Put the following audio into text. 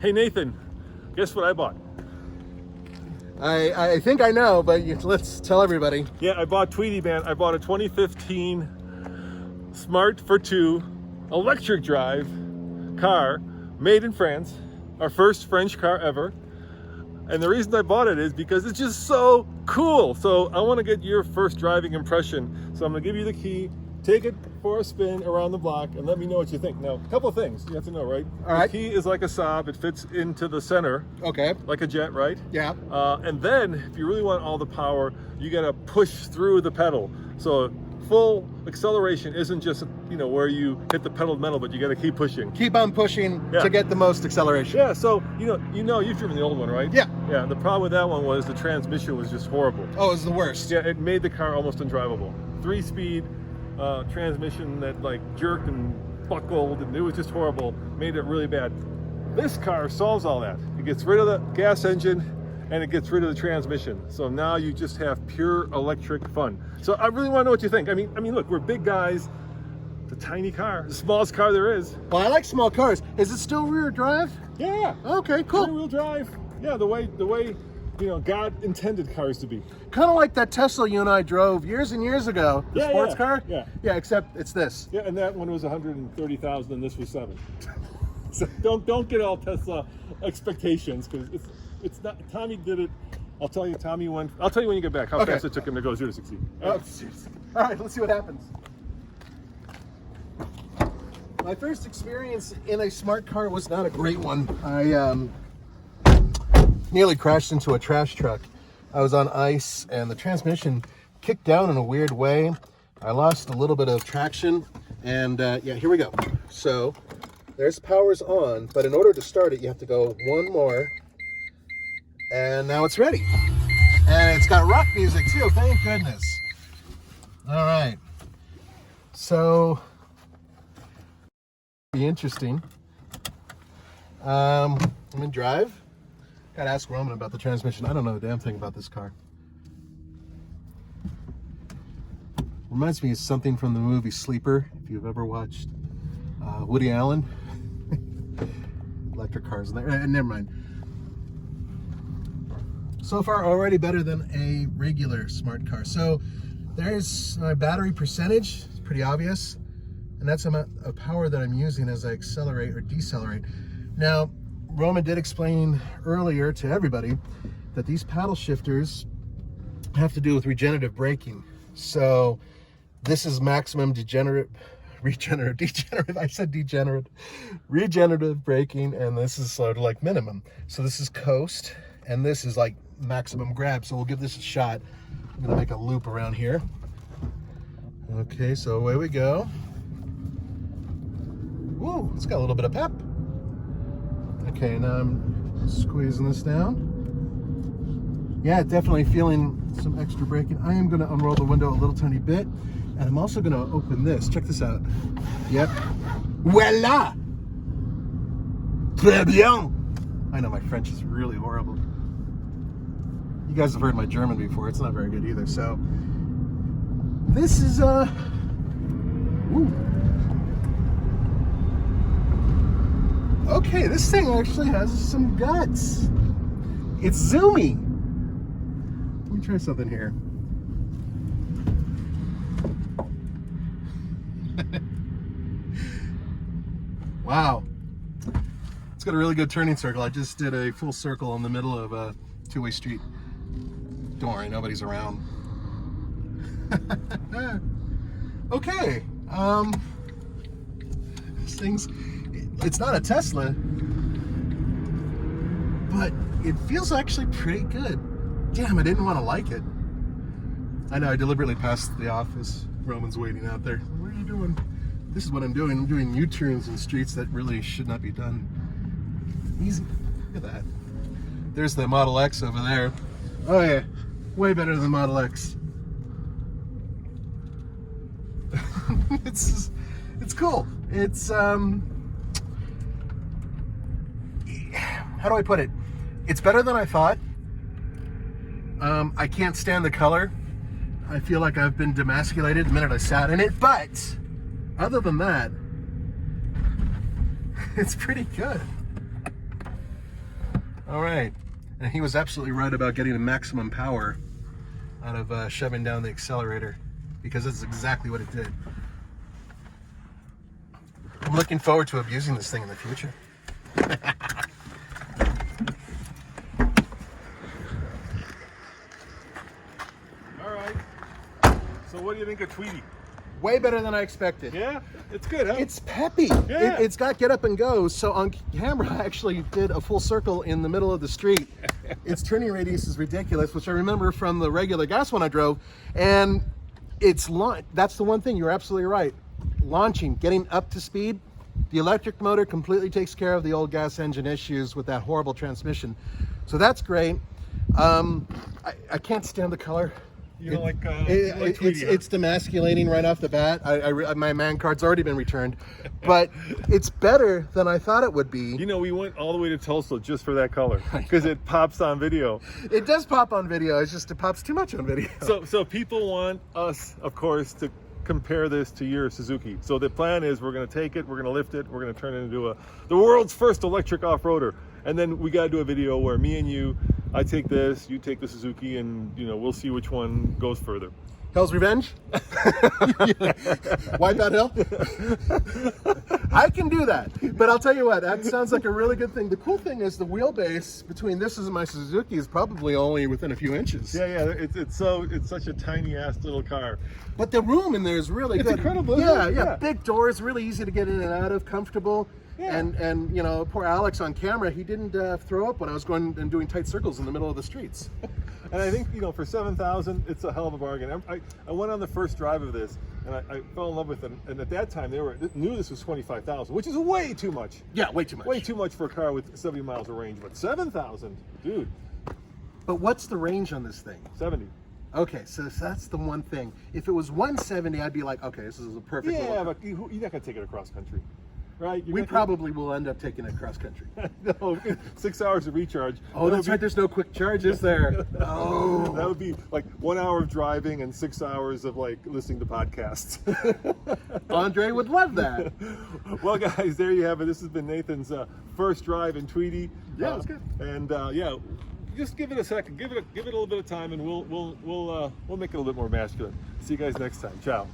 Hey Nathan, guess what I bought? I think I know, but let's tell everybody. Yeah, I bought Tweety, man. I bought a 2015 Smart for Two electric drive car made in France, our first French car ever. And the reason I bought it is because it's just so cool. So I want to get your first driving impression. So I'm going to give you the key, take it for a spin around the block, and let me know what you think. Now, a couple of things you have to know, right? All right. The key is like a Saab. It fits into the center. Okay. Like a jet, right? Yeah. And then, if you really want all the power, you got to push through the pedal. So full acceleration isn't just, where you hit the pedal metal, but you got to keep pushing. Keep on pushing to get the most acceleration. Yeah, so, you've driven the old one, right? Yeah. Yeah, the problem with that one was the transmission was just horrible. Oh, it was the worst. Yeah, it made the car almost undrivable. 3-speed transmission that jerked and buckled, and it was just horrible, made it really bad. This car solves all that. It gets rid of the gas engine and it gets rid of the transmission. So now you just have pure electric fun. So I really want to know what you think. I mean, look, we're big guys. It's a tiny car, the smallest car there is. Well, I like small cars. Is it still rear drive? Yeah. Okay, cool. Rear-wheel drive. Yeah, the way God intended cars to be. Kind of like that Tesla you and I drove years and years ago. The sports car? Yeah. Yeah, except it's this. Yeah, and that one was 130,000 and this was 7. So don't get all Tesla expectations, because it's not. Tommy did it. I'll tell you when you get back how fast it took him to go 0 to 60. Oh, seriously. All right, let's see what happens. My first experience in a smart car was not a great one. I nearly crashed into a trash truck. I was on ice and the transmission kicked down in a weird way. I lost a little bit of traction, and yeah, here we go. So there's power's on, but in order to start it, you have to go one more, and now it's ready. And it's got rock music too, thank goodness. All right, so be interesting. I'm in drive. Gotta ask Roman about the transmission. I don't know a damn thing about this car. Reminds me of something from the movie Sleeper, if you've ever watched Woody Allen. Electric cars in there. Never mind. So far, already better than a regular smart car. So there's my battery percentage. It's pretty obvious. And that's the amount of power that I'm using as I accelerate or decelerate. Now, Roman did explain earlier to everybody that these paddle shifters have to do with regenerative braking. So this is maximum regenerative braking, and this is sort of like minimum. So this is coast, and this is like maximum grab. So we'll give this a shot. I'm gonna make a loop around here. Okay, so away we go. Whoa, it's got a little bit of pep. Okay, now I'm squeezing this down. Yeah, definitely feeling some extra braking. I am gonna unroll the window a little tiny bit, and I'm also gonna open this. Check this out. Yep. Voila! Très bien! I know my French is really horrible. You guys have heard my German before. It's not very good either, so. This is, okay, this thing actually has some guts. It's zoomy. Let me try something here. Wow. It's got a really good turning circle. I just did a full circle in the middle of a two-way street. Don't worry, nobody's around. Okay. This thing's, it's not a Tesla, but it feels actually pretty good. Damn, I didn't want to like it. I know, I deliberately passed the office. Roman's waiting out there. What are you doing? This is what I'm doing. I'm doing U-turns in streets that really should not be done. Easy. Look at that. There's the Model X over there. Oh yeah, way better than the Model X. It's cool. It's how do I put it? It's better than I thought. I can't stand the color. I feel like I've been demasculated the minute I sat in it, but other than that, it's pretty good. All right. And he was absolutely right about getting the maximum power out of shoving down the accelerator, because that's exactly what it did. I'm looking forward to abusing this thing in the future. All right. So what do you think of Tweety? Way better than I expected. Yeah, it's good, huh? It's peppy. Yeah. It's got get up and go. So on camera, I actually did a full circle in the middle of the street. Its turning radius is ridiculous, which I remember from the regular gas one I drove. And that's the one thing, you're absolutely right. Launching, getting up to speed, the electric motor completely takes care of the old gas engine issues with that horrible transmission. So that's great. I can't stand the color. You don't like Tweety, huh? It's demasculating right off the bat. My man card's already been returned, but it's better than I thought it would be. You know, we went all the way to Tulsa just for that color because it pops on video. It does pop on video. It's just it pops too much on video. So people want us, of course, to compare this to your Suzuki. So the plan is we're going to take it, we're going to lift it, we're going to turn it into the world's first electric off-roader. And then we got to do a video where me and you, I take this, you take the Suzuki, and we'll see which one goes further. Hell's Revenge? Wipe out Hell? I can do that. But I'll tell you what, that sounds like a really good thing. The cool thing is the wheelbase between this and my Suzuki is probably only within a few inches. Yeah, it's such a tiny ass little car. But the room in there is really good. It's incredible, Yeah, isn't it? Yeah. Big doors, really easy to get in and out of, comfortable. Yeah. And poor Alex on camera, he didn't throw up when I was going and doing tight circles in the middle of the streets. And I think, for $7,000, it's a hell of a bargain. I went on the first drive of this, and I fell in love with it. And at that time, they knew this was $25,000, which is way too much. Yeah, way too much. Way too much for a car with 70 miles of range. But $7,000, dude. But what's the range on this thing? 70. Okay, so that's the one thing. If it was 170, I'd be like, okay, this is a perfect. Yeah, little but you're not going to take it across country, right? We probably will end up taking it cross country. No, 6 hours of recharge. Oh, that's right. There's no quick charge, is there? Oh, that would be like 1 hour of driving and 6 hours of listening to podcasts. Andre would love that. Well, guys, there you have it. This has been Nathan's first drive in Tweety. Yeah, it's good. And just give it a second. Give it a little bit of time, and we'll make it a little bit more masculine. See you guys next time. Ciao.